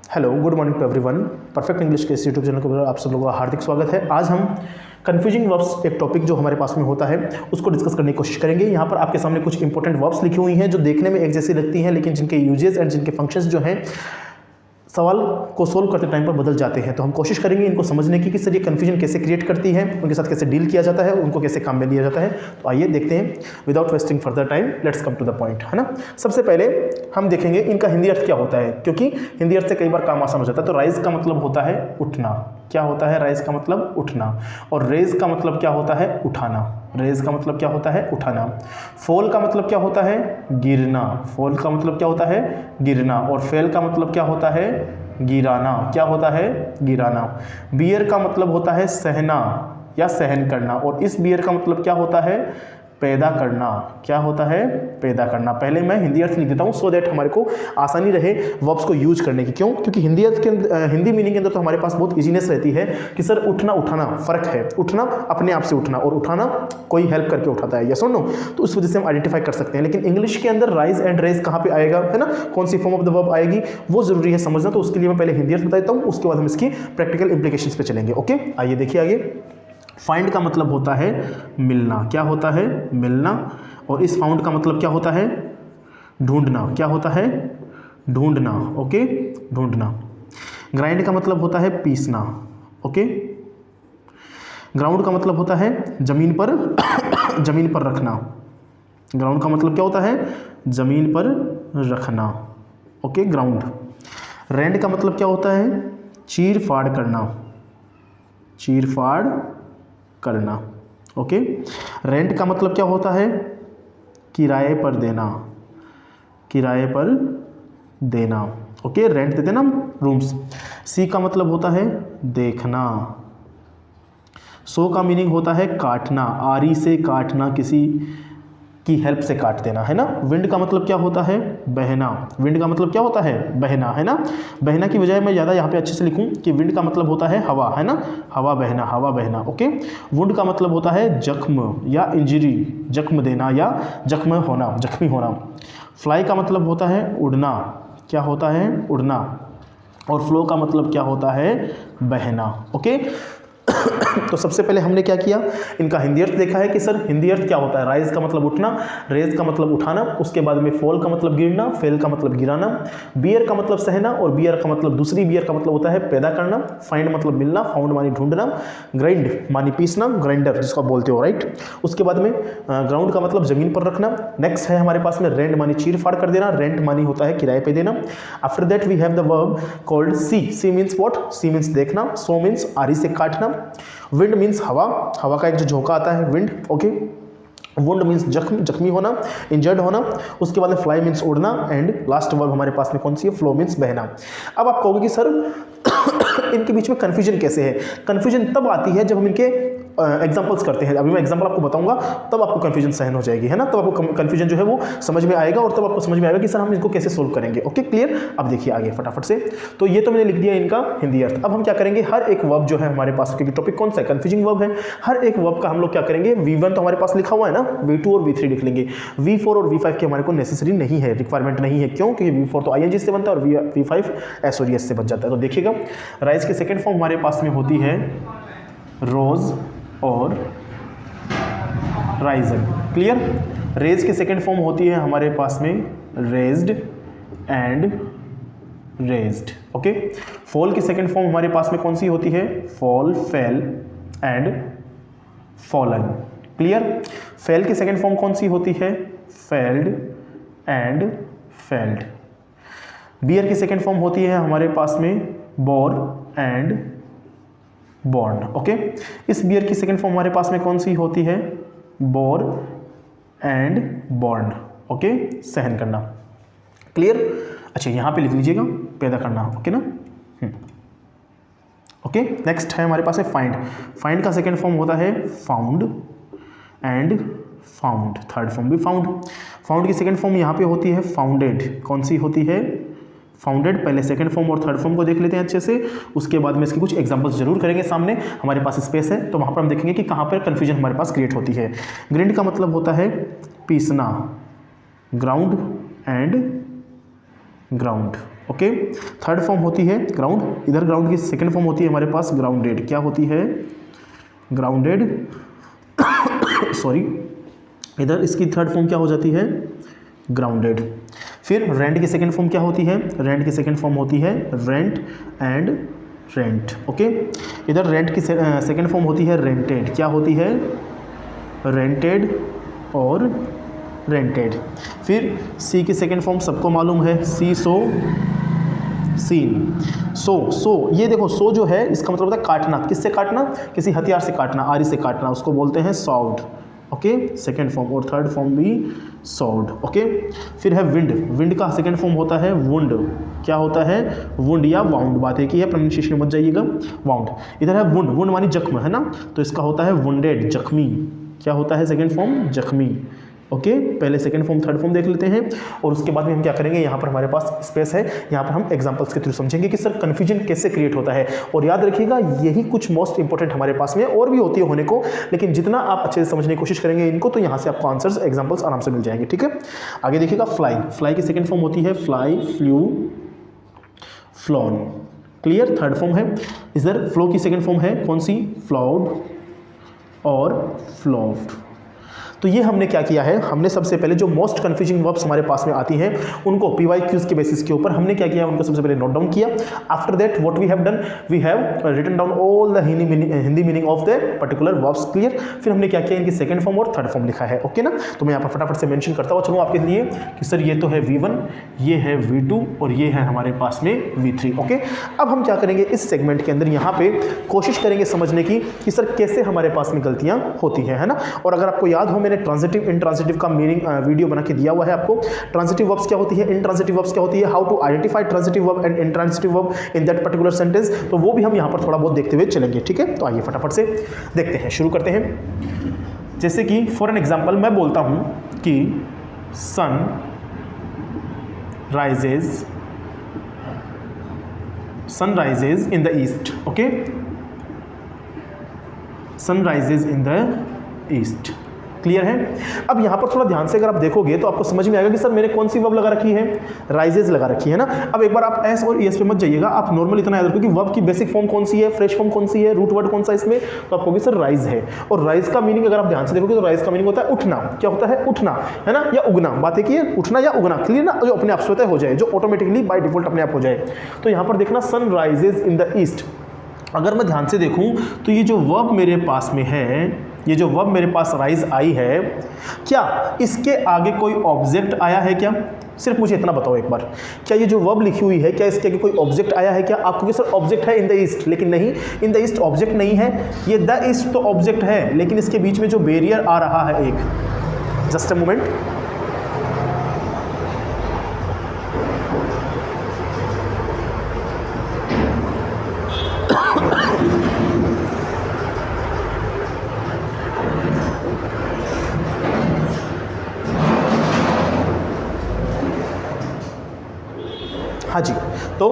Hello, good morning to everyone. Perfect English के इस YouTube channel पर आप सब लोगों का हार्दिक स्वागत है। आज हम कन्फ्यूजिंग वर्ब्स एक टॉपिक जो हमारे पास में होता है उसको डिस्कस करने की कोशिश करेंगे। यहाँ पर आपके सामने कुछ इंपॉर्टेंट वर्ब्स लिखी हुई हैं जो देखने में एक जैसी लगती हैं, लेकिन जिनके यूजेस एंड जिनके फंक्शंस जो हैं सवाल को सोल्व करते टाइम पर बदल जाते हैं। तो हम कोशिश करेंगे इनको समझने की कि सर ये कन्फ्यूजन कैसे क्रिएट करती है, उनके साथ कैसे डील किया जाता है, उनको कैसे काम में लिया जाता है। तो आइए देखते हैं without wasting further time, let's come to the point, है ना। सबसे पहले हम देखेंगे इनका हिंदी अर्थ क्या होता है, क्योंकि हिंदी अर्थ से कई बार काम आसान हो जाता है। तो राइज का मतलब होता है उठना। क्या होता है राइज का मतलब? उठना। और रेज का मतलब क्या होता है? उठाना। रेज का मतलब क्या होता है? उठाना। फॉल का मतलब क्या होता है? गिरना। फॉल का मतलब क्या होता है? गिरना। और फेल का मतलब क्या होता है? गिराना। क्या होता है? गिराना। बियर का मतलब होता है सहना या सहन करना, और इस बियर का मतलब क्या होता है? पैदा करना। क्या होता है? पैदा करना। पहले मैं हिंदी अर्थ लिख देता हूँ सो दैट हमारे को आसानी रहे वर्ब्स को यूज करने की। क्यों? क्योंकि हिंदी अर्थ के हिंदी मीनिंग के अंदर तो हमारे पास बहुत इजीनेस रहती है कि सर उठना उठाना फर्क है। उठना अपने आप से उठना और उठाना कोई हेल्प करके उठाता है, यस और नो। तो उस वजह से हम आइडेंटिफाई कर सकते हैं। लेकिन इंग्लिश के अंदर राइज एंड रेज कहाँ पे आएगा, है ना, कौन सी फॉर्म ऑफ द वर्ब आएगी, वो जरूरी है समझना। तो उसके लिए मैं पहले हिंदी अर्थ बता देता हूँ, उसके बाद हम इसकी प्रैक्टिकल इंप्लीकेशंस पे चलेंगे। ओके, आइए देखिए आगे। फाइंड का मतलब होता है मिलना। क्या होता है? मिलना। और इस फाउंड का मतलब क्या होता है? ढूंढना। क्या होता है? ढूंढना। ओके, ढूंढना। ग्राइंड का मतलब होता है पीसना। ओके। ग्राउंड का मतलब होता है जमीन पर जमीन पर रखना। ग्राउंड का मतलब क्या होता है? जमीन पर रखना। Okay, ground. रेंड का मतलब क्या होता है? चीर फाड़ करना। चीर फाड़ करना। ओके। रेंट का मतलब क्या होता है? किराए पर देना। किराए पर देना। ओके, रेंट देते ना रूम्स। सी का मतलब होता है देखना। सो का मीनिंग होता है काटना, आरी से काटना, किसी की हेल्प से काट देना, है ना। विंड का मतलब क्या होता है? बहना। विंड का मतलब क्या होता है? बहना, है ना। बहना की बजाय मैं ज़्यादा यहाँ पे अच्छे से लिखूँ कि विंड का मतलब होता है हवा, है ना, हवा बहना, हवा बहना। ओके। वुंड का मतलब होता है जख्म या इंजरी, जख्म देना या जख्म होना, जख्मी होना। फ्लाई का मतलब होता है उड़ना। क्या होता है? उड़ना। और फ्लो का मतलब क्या होता है? बहना। ओके। तो सबसे पहले हमने क्या किया, इनका हिंदी अर्थ देखा है कि सर हिंदी अर्थ क्या होता है। राइज का मतलब उठना, रेज का मतलब उठाना, उसके बाद में फॉल का मतलब गिरना, फेल का मतलब गिराना, बियर का मतलब सहना, और बियर का मतलब दूसरी बियर का मतलब होता है पैदा करना, फाइंड मतलब मिलना, फाउंड मानी ढूंढना, ग्राइंड मानी पीसना, ग्राइंडर जिसको आप बोलते हो, राइट। उसके बाद में ग्राउंड का मतलब जमीन पर रखना। नेक्स्ट है हमारे पास में रेंट मानी चीर फाड़ कर देना, रेंट मानी होता है किराए पे देना। After that we have the verb called see. See means what? See means देखना। सो मीन्स आरी से काटना। विंड मीन्स हवा, हवा का एक जो झोंका आता है, विंड। ओके। वुंड मीन्स जख्म, जख्मी होना, इंजर्ड होना। उसके बाद में फ्लाई मीन्स उड़ना, एंड लास्ट वर्ब हमारे पास में कौन सी है? फ्लो मीन्स बहना। अब आप कहोगे कि सर इनके बीच में कन्फ्यूजन कैसे है? कन्फ्यूजन तब आती है जब हम इनके एग्जाम्पल्स करते हैं। अभी मैं एग्जाम्पल आपको बताऊंगा, तब आपको कन्फ्यूजन सहन हो जाएगी, है ना। तब आपको कन्फ्यूजन जो है वो समझ में आएगा, और तब आपको समझ में आएगा कि सर हम इसको कैसे सोल्व करेंगे। Okay, clear. अब देखिए आगे फटाफट से। तो ये तो मैंने लिख दिया इनका हिंदी अर्थ। अब हम क्या करेंगे, हर एक वर्ब जो है हमारे पास, क्योंकि टॉपिक कौन सा है? कन्फ्यूजिंग वर्ब है। हर एक वर्ब का हम लोग क्या करेंगे, V1 तो हमारे पास लिखा हुआ है ना, V2 और V3 लिख लेंगे। V4 और V5 की हमारे को नेसेसरी नहीं है, रिक्वायरमेंट नहीं है। क्यों? क्योंकि V4 तो ING से बनता है और V5 S और S से बन जाता है। तो देखिएगा, राइज की सेकेंड फॉर्म हमारे पास में होती है रोज और राइजन। क्लियर। रेज की सेकेंड फॉर्म होती है हमारे पास में raised and raised. Okay. Fall की सेकेंड फॉर्म हमारे पास में कौन सी होती है? Fall, fail and fallen. Clear. Fail की सेकेंड फॉर्म कौन सी होती है? Failed and failed. बियर की सेकेंड फॉर्म होती है हमारे पास में बोर एंड बॉर्न। ओके। इस बियर की सेकेंड फॉर्म हमारे पास में कौन सी होती है? Bore and born. ओके, सहन करना। क्लियर। अच्छा, यहां पे लिख लीजिएगा पैदा करना। ओके ना। ओके। नेक्स्ट है हमारे पास है फाइंड। फाइंड का सेकेंड फॉर्म होता है found and found. Third form भी फाउंड। फाउंड की सेकेंड फॉर्म यहां पे होती है फाउंडेड। कौन सी होती है? फाउंडेड। पहले सेकंड फॉर्म और थर्ड फॉर्म को देख लेते हैं अच्छे से, उसके बाद में इसके कुछ एग्जांपल्स जरूर करेंगे। सामने हमारे पास स्पेस है तो वहाँ पर हम देखेंगे कि कहाँ पर कन्फ्यूजन हमारे पास क्रिएट होती है। ग्रिंड का मतलब होता है पीसना, ground and ground. Okay. Third form होती है ग्राउंड, इधर ग्राउंड की सेकंड फॉर्म होती है हमारे पास ग्राउंडेड। क्या होती है? ग्राउंडेड सॉरी, इधर इसकी थर्ड फॉर्म क्या हो जाती है? ग्राउंडेड। फिर रेंट की सेकंड फॉर्म क्या होती है? रेंट की सेकंड फॉर्म होती है रेंट एंड रेंट। ओके, इधर रेंट की सेकंड फॉर्म होती है रेंटेड। क्या होती है? रेंटेड और रेंटेड। फिर सी की सेकंड फॉर्म सबको मालूम है, सी सो सीन। सो ये देखो, सो जो है इसका मतलब होता है काटना। किससे काटना? किसी हथियार से काटना, आरी से काटना, उसको बोलते हैं सॉव्ड। Okay, second form. और थर्ड फॉर्म भी सॉव्ड। ओके, फिर है विंड। विंड का सेकंड फॉर्म होता है वुंड। क्या होता है? वुंड या वाउंड। बात एक ही है, प्रोनाउंसिएशन मत जाइएगा, वाउंड। इधर है वुंड, वुंड मानी जख्म, है ना, तो इसका होता है वुंडेड, जख्मी। क्या होता है सेकंड फॉर्म? जख्मी। ओके, पहले सेकंड फॉर्म थर्ड फॉर्म देख लेते हैं और उसके बाद में हम क्या करेंगे, यहाँ पर हमारे पास स्पेस है, यहाँ पर हम एग्जांपल्स के थ्रू समझेंगे कि सर कन्फ्यूजन कैसे क्रिएट होता है। और याद रखिएगा यही कुछ मोस्ट इंपॉर्टेंट हमारे पास में और भी होती है होने को, लेकिन जितना आप अच्छे से समझने की कोशिश करेंगे इनको, तो यहाँ से आपको आंसर्स एग्जाम्पल्स आराम से मिल जाएंगे। ठीक है, आगे देखिएगा फ्लाई। फ्लाई की सेकेंड फॉर्म होती है fly, flu, flown. Clear? Third form है। इधर फ्लो की सेकेंड फॉर्म है कौन सी? फ्लॉड और फ्लॉफ्ड। तो ये हमने क्या किया है, हमने सबसे पहले जो मोस्ट कन्फ्यूजिंग वर्ब्स हमारे पास में आती हैं उनको PYQs के बेसिस के ऊपर हमने क्या किया, उनको सबसे पहले नोट डाउन किया। After that what we have done, we have written down all the Hindi meaning of the particular verbs. Clear? फिर हमने क्या किया, इनकी सेकंड फॉर्म और थर्ड फॉर्म लिखा है। ओके ना, तो मैं यहाँ पर फटाफट से मेंशन करता हुआ चलूँ आपके लिए कि सर ये तो है V1, ये है V2 और ये है हमारे पास में V3। ओके, अब हम क्या करेंगे इस सेगमेंट के अंदर, यहाँ पे कोशिश करेंगे समझने की कि सर कैसे हमारे पास में गलतियाँ होती है ना। और अगर आपको याद हो, मैंने ट्रांजिटिव इंट्रांजिटिव का मीनिंग वीडियो बना के दिया हुआ है आपको। ट्रांजिटिव वर्ब्स क्या होती है, इंट्रांजिटिव वर्ब्स क्या होती है, how to identify transitive verb and intransitive verb in that particular sentence, तो वो भी हम यहाँ पर थोड़ा बहुत देखते हुए चलेंगे। ठीक है, तो आइए फटाफट से देखते हैं, शुरू करते हैं। जैसे कि फॉर एन एग्जाम्पल मैं बोलता हूँ कि sun rises in the east. Okay, sun rises in the east. Clear है? अब यहाँ पर थोड़ा ध्यान से अगर आप देखोगे तो आपको समझ में आएगा कि सर मैंने कौन सी वर्ब लगा रखी है, राइजेज लगा रखी है ना। अब एक बार आप एस और ईएस पे मत जाइएगा, आप नॉर्मल इतना याद रखो कि वर्ब की बेसिक फॉर्म कौन सी है, फ्रेश फॉर्म कौन सी है, रूट वर्ड कौन सा इसमें, तो आप कहोगे सर राइज है। और राइज का मीनिंग अगर आप ध्यान से देखोगे तो राइज का मीनिंग होता है उठना। क्या होता है? उठना, है ना, या उगना। बात एक ही है, उठना या उगना। क्लियर ना, जो अपने आप स्वतः हो जाए, जो ऑटोमेटिकली बाय डिफॉल्ट अपने आप हो जाए। तो यहाँ पर देखना sun rises in the east. अगर मैं ध्यान से देखूं तो ये जो वर्ब मेरे पास में है, ये जो वर्ब मेरे पास राइज आई है, क्या इसके आगे कोई ऑब्जेक्ट आया है क्या? सिर्फ मुझे इतना बताओ एक बार, क्या ये जो वर्ब लिखी हुई है क्या इसके आगे कोई ऑब्जेक्ट आया है क्या? आपको कि सर ऑब्जेक्ट है इन द ईस्ट, लेकिन नहीं, इन द ईस्ट ऑब्जेक्ट नहीं है। ये द ईस्ट तो ऑब्जेक्ट है, लेकिन इसके बीच में जो बैरियर आ रहा है एक, जस्ट अ मोमेंट, हाँ जी। तो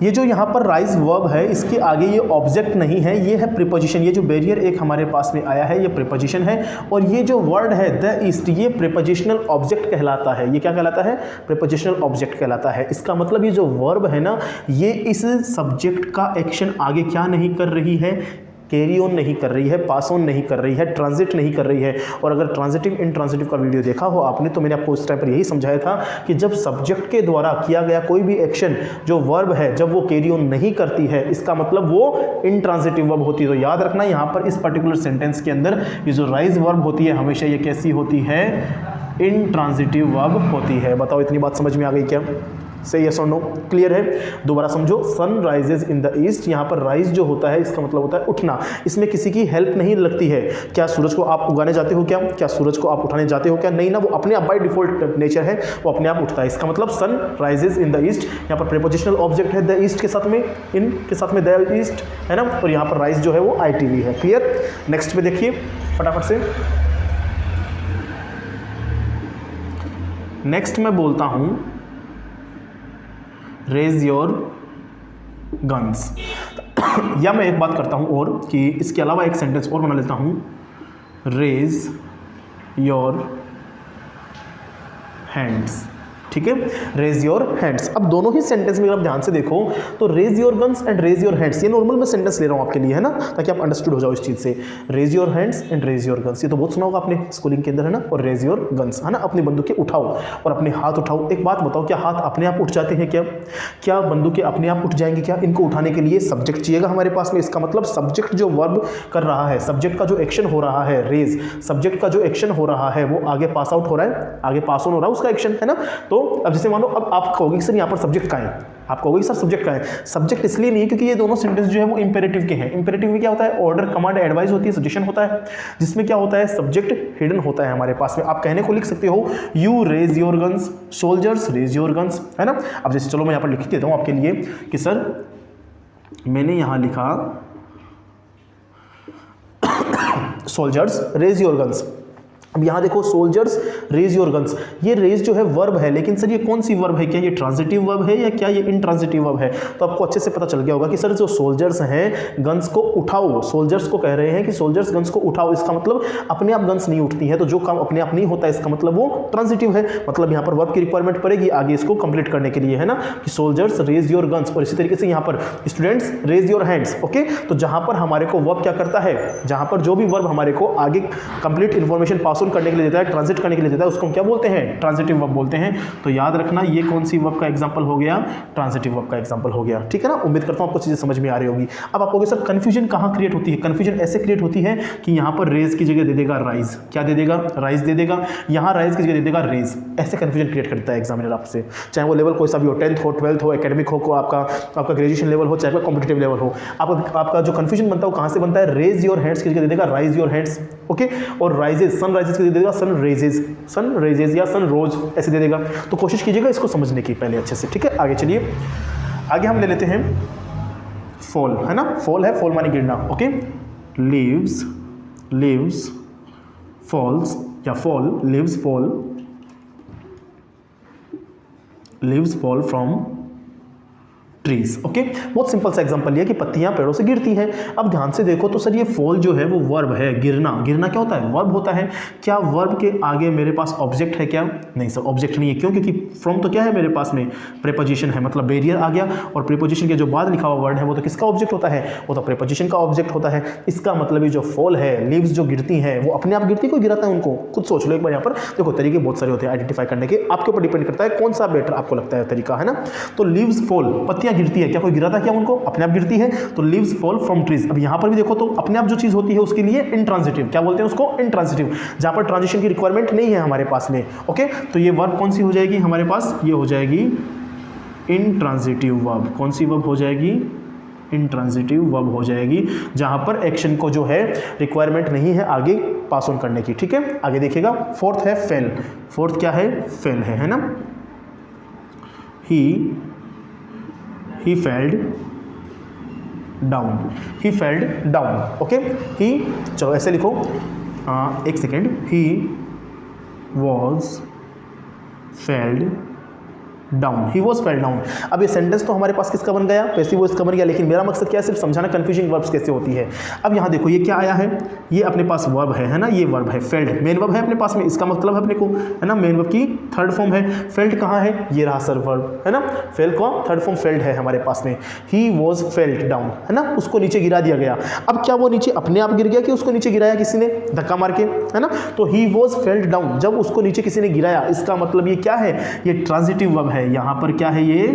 ये जो यहाँ पर राइज वर्ब है, इसके आगे ये ऑब्जेक्ट नहीं है, ये है प्रीपोजिशन। ये जो बैरियर एक हमारे पास में आया है, ये प्रीपोजिशन है। और ये जो वर्ड है द ईस्ट, ये प्रीपोजिशनल ऑब्जेक्ट कहलाता है। ये क्या कहलाता है? प्रीपोजिशनल ऑब्जेक्ट कहलाता है। इसका मतलब ये जो वर्ब है ना, ये इस सब्जेक्ट का एक्शन आगे क्या नहीं कर रही है, कैरी ऑन नहीं कर रही है, पास ऑन नहीं कर रही है, ट्रांजिट नहीं कर रही है। और अगर ट्रांजिटिव इंट्रांजिटिव का वीडियो देखा हो आपने, तो मैंने आपको उस टाइम पर यही समझाया था कि जब सब्जेक्ट के द्वारा किया गया कोई भी एक्शन, जो वर्ब है, जब वो कैरी ऑन नहीं करती है, इसका मतलब वो इंट्रांजिटिव वर्ब होती है। तो याद रखना यहाँ पर इस पर्टिकुलर सेंटेंस के अंदर ये जो राइज वर्ब होती है, हमेशा ये कैसी होती है? इंट्रांजिटिव वर्ब होती है। बताओ इतनी बात समझ में आ गई क्या? से यस और नो? क्लियर है? दोबारा समझो, sun rises in the east, यहाँ पर राइज जो होता है इसका मतलब होता है उठना। इसमें किसी की हेल्प नहीं लगती है। क्या सूरज को आप उगाने जाते हो क्या? क्या सूरज को आप उठाने जाते हो क्या? नहीं ना, वो अपने आप बाय डिफॉल्ट नेचर है, वो अपने आप उठता है। इसका मतलब sun rises in the east, यहाँ पर प्रीपोजिशनल ऑब्जेक्ट है द ईस्ट के साथ में, इन के साथ में द ईस्ट, है ना। और यहाँ पर राइज जो है वो ITV है। क्लियर? नेक्स्ट पे देखिए फटाफट से। नेक्स्ट मैं बोलता हूं रेज योर गन्स, या मैं एक बात करता हूं और कि इसके अलावा एक सेंटेंस और बना लेता हूं, रेज योर हैंड्स। ठीक है, रेज योर हैंड्स। अब दोनों ही सेंटेंस में अगर आप ध्यान से देखो तो raise your guns and raise your hands, ये नॉर्मल मैं सेंटेंस ले रहा हूँ आपके लिए, है ना, ताकि आप अंडरस्टूड हो जाओ इस चीज़ से। Raise your hands and raise your guns, ये तो बहुत सुना होगा आपने स्कूलिंग के अंदर, है ना। और रेज योर गन्स, है ना, अपनी बंदूकें उठाओ और अपने हाथ उठाओ। एक बात बताओ, क्या हाथ अपने आप उठ जाते हैं? क्या बंदूकें अपने आप उठ जाएंगी? क्या इनको उठाने के लिए सब्जेक्ट चाहिएगा हमारे पास में? इसका मतलब सब्जेक्ट जो वर्ब कर रहा है, सब्जेक्ट का जो एक्शन हो रहा है, रेज सब्जेक्ट का जो एक्शन हो रहा है वो आगे पास आउट हो रहा है, आगे पास ऑन हो रहा है उसका एक्शन, है ना। तो अब जैसे मानो अब आप कहोगे सर यहाँ पर सब्जेक्ट कहाँ है, आप कहोगे सर सब्जेक्ट कहाँ है। सब्जेक्ट इसलिए नहीं क्योंकि ये दोनों सेंटेंस जो है वो इंपेरेटिव के हैं। इंपेरेटिव में क्या होता है? ऑर्डर, कमांड, एडवाइस होती है, सजेशन होता है, जिसमें क्या होता है? सब्जेक्ट हिडन होता है हमारे पास में। आप कहने को लिख सकते हो you raise your guns, soldiers raise your guns, है ना। अब जैसे चलो मैं यहाँ पर लिख देता हूँ आपके लिए कि सर मैंने यहाँ लिखा सोल्जर्स रेज योर गन्स। अब यहाँ देखो सोल्जर्स रेज योर गन्स, ये रेज जो है वर्ब है, लेकिन सर ये कौन सी वर्ब है? क्या ये ट्रांजिटिव वर्ब है या क्या ये इंट्रांजिटिव वर्ब है? तो आपको अच्छे से पता चल गया होगा कि सर जो सोल्जर्स हैं गन्स को उठाओ, सोल्जर्स को कह रहे हैं कि सोल्जर्स गन्स को उठाओ, इसका मतलब अपने आप गन्स नहीं उठती है, तो जो काम अपने आप नहीं होता है इसका मतलब वो ट्रांजिटिव है, मतलब यहाँ पर वर्ब की रिक्वायरमेंट पड़ेगी आगे इसको कंप्लीट करने के लिए, है ना, कि सोल्जर्स रेज योर गन्स। और इसी तरीके से यहाँ पर students raise your hands. Okay, तो जहाँ पर हमारे को वर्ब क्या करता है, जहाँ पर जो भी वर्ब हमारे को आगे कंप्लीट इन्फॉर्मेशन पास करने के लिए देता है, ट्रांजिट करने के लिए देता है, उसको हम क्या बोलते हैं? ट्रांजिटिव वर्ब बोलते हैं। तो याद रखना ये कौन सी वर्ब का एग्जांपल हो गया? ट्रांजिटिव वर्ब का एग्जांपल हो गया, ठीक है ना। उम्मीद करता हूं आपको चीजें समझ में आ रही होगी। अब आप कहोगे सर कंफ्यूजन कहां क्रिएट होती है? कंफ्यूजन ऐसे क्रिएट होती है कि यहां पर रेज की जगह दे देगा राइज, क्या दे देगा? राइज दे देगा, यहां राइज की जगह दे देगा रेज, ऐसे कंफ्यूजन क्रिएट करता है एग्जामिनर आपसे, चाहे वो लेवल कोई सा भी हो, 10th हो, 12th हो, एकेडमिक हो, आपका ग्रेजुएशन लेवल हो, चाहे कॉम्पिटिटिव लेवल हो, आपका जो कंफ्यूजन बनता है वो कहां से बनता है? रेज योर हैंड्स की जगह दे देगा राइज योर हैंड्स, ओके, और राइजेस, सन राइजेस की जगह दे देगा सन रेजेस, सन रेजेस या सन रोज ऐसे दे देगा। तो कोशिश कीजिएगा इसको समझने की पहले अच्छे से, ठीक है। आगे चलिए, आगे हम ले लेते हैं फॉल, है ना। फॉल है, फॉल माने गिरना, ओके। लीव्स, लीव्स फॉल्स या fall, leaves fall, leaves fall from trees, okay. बहुत सिंपल सा एग्जांपल है कि पत्तियां पेड़ों से गिरती हैं। अब ध्यान से देखो तो सर ये फॉल जो है वो वर्ब है, गिरना, गिरना क्या होता है? वर्ब होता है। क्या वर्ब के आगे मेरे पास ऑब्जेक्ट है क्या? नहीं सर, ऑब्जेक्ट नहीं है। क्यों? क्योंकि फ्रॉम तो क्या है मेरे पास में? प्रीपोजिशन है, मतलब बैरियर आ गया, और प्रीपोजिशन के जो बाद लिखा हुआ वर्ड है वो तो किसका ऑब्जेक्ट होता है? वो तो प्रीपोजिशन का ऑब्जेक्ट होता है। इसका मतलब ये जो फॉल है, लीव्स जो गिरती हैं वो अपने आप गिरती, कोई गिराता है उनको? खुद सोच लो एक बार। यहाँ पर देखो तरीके बहुत सारे होते हैं आइडेंटिफाई करने के, आपके ऊपर डिपेंड करता है कौन सा बेटर आपको लगता है तरीका, है ना। तो लीव्स फॉल, पत्तियां गिरती है, क्या कोई गिराता क्या उनको? अपने आप गिरती है। तो लीव्स फॉल फ्रॉम ट्रीज। अब यहां पर भी देखो तो अपने आप जो चीज होती है उसके लिए इंट्रांजिटिव, क्या बोलते हैं उसको? इंट्रांजिटिव, जहां पर ट्रांजिशन की रिक्वायरमेंट नहीं है हमारे पास में, ओके। तो ये वर्ब कौन सी हो जाएगी हमारे पास? ये हो जाएगी इंट्रांजिटिव वर्ब। कौन सी वर्ब हो जाएगी? इंट्रांजिटिव वर्ब हो जाएगी, जहां पर एक्शन को जो है रिक्वायरमेंट नहीं है आगे पास ऑन करने की, ठीक है। आगे देखिएगा, फोर्थ है फेल। फोर्थ क्या है? फेल है ना। he fell down, he fell down, okay. he, चलो ऐसे लिखो, एक second, he was fell down, he was fell down. अब ये सेंटेंस तो हमारे पास किसका बन गया? वैसे वो इसका बन गया, लेकिन मेरा मकसद क्या है? सिर्फ समझाना कन्फ्यूजिंग वर्ब्स कैसे होती है। अब यहाँ देखो ये क्या आया है? ये अपने पास वर्ब है ना, ये वर्ब है, फेल्ड मेन वर्ब है अपने पास में, इसका मतलब है अपने को, है ना, मेन वर्ब की थर्ड फॉर्म है। फेल्ड कहाँ है? ये रहा सर वर्ब, है ना, फेल का थर्ड फॉर्म फेल्ड है हमारे पास में। ही वॉज फेल्ड डाउन, है ना, उसको नीचे गिरा दिया गया। अब क्या वो नीचे अपने आप गिर गया कि उसको नीचे गिराया किसी ने धक्का मार के, है ना। तो ही वॉज फेल्ड डाउन, जब उसको नीचे किसी ने गिराया, इसका मतलब ये क्या है? ये ट्रांजिटिव वर्ब है। यहाँ पर क्या है? ये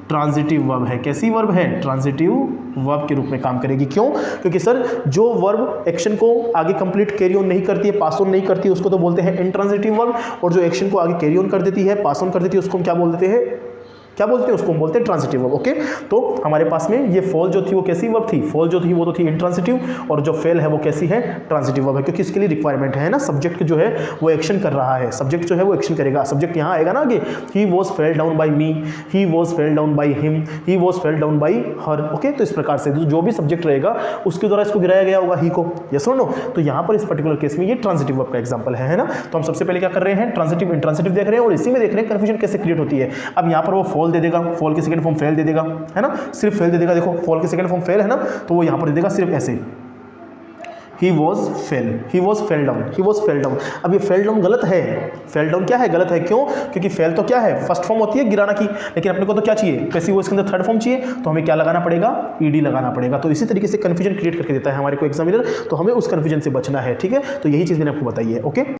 ट्रांजिटिव वर्ब है। कैसी वर्ब है? ट्रांजिटिव वर्ब के रूप में काम करेगी। क्यों? क्योंकि सर जो वर्ब एक्शन को आगे कंप्लीट कैरी ऑन नहीं करती है, पास ऑन नहीं करती है, उसको तो बोलते हैं इंट्रांजिटिव वर्ब, और जो एक्शन को आगे कैरी ऑन कर देती है, पास ऑन कर देती है, उसको हम क्या बोल देते हैं? क्या बोलते हैं उसको? हम बोलते हैं ट्रांजिटिव वर्ब, ओके। तो हमारे पास में ये फॉल जो थी वो कैसी वर्ब थी? फॉल जो थी वो तो थी इंट्रांजिटिव, और जो फेल है वो कैसी है? ट्रांजिटिव वर्ब है, क्योंकि इसके लिए रिक्वायरमेंट है ना, सब्जेक्ट जो है वो एक्शन कर रहा है, सब्जेक्ट जो है वो एक्शन करेगा। सब्जेक्ट यहाँ आएगा ना आगे, he was fell down by me, he was fell down by him, he was fell down by her, okay. तो इस प्रकार से जो भी सब्जेक्ट रहेगा उसके द्वारा इसको गिराया गया होगा, ही को, यस और नो। तो यहाँ पर इस पर्टिकुलर केस में ये ट्रांजिटिव वर्ब का एग्जाम्पल है ना। तो हम सबसे पहले क्या कर रहे हैं? ट्रांजिटिव इंट्रांजिटिव देख रहे हैं, और इसी में देख रहे हैं कंफ्यूजन कैसे क्रिएट होती है। अब यहाँ पर वो फॉल दे देगा, फॉल सेकंड फॉर्म फेल दे देगा, है ना, सिर्फ फेल दे देगा। देखो फॉल की सेकंड फॉर्म फेल है ना, तो वो यहां पर दे देगा सिर्फ ऐसे, he was fail, he was fell down, he was fell down. अब ये फेल डाउन गलत है, फेल डाउन क्या है, गलत है। क्यों? क्योंकि फेल तो क्या है, फर्स्ट फॉर्म होती है गिराना की, लेकिन अपने को तो क्या चाहिए, पैसिव वॉइस के अंदर थर्ड फॉर्म चाहिए, तो हमें क्या लगाना पड़ेगा, ईडी लगाना पड़ेगा। तो इसी तरीके से कंफ्यूजन क्रिएट करके देता है हमारे को एग्जामिनर, तो हमें उस कंफ्यूजन से बचना है, ठीक है। तो यही चीज़ मैंने आपको बताई है, ओके।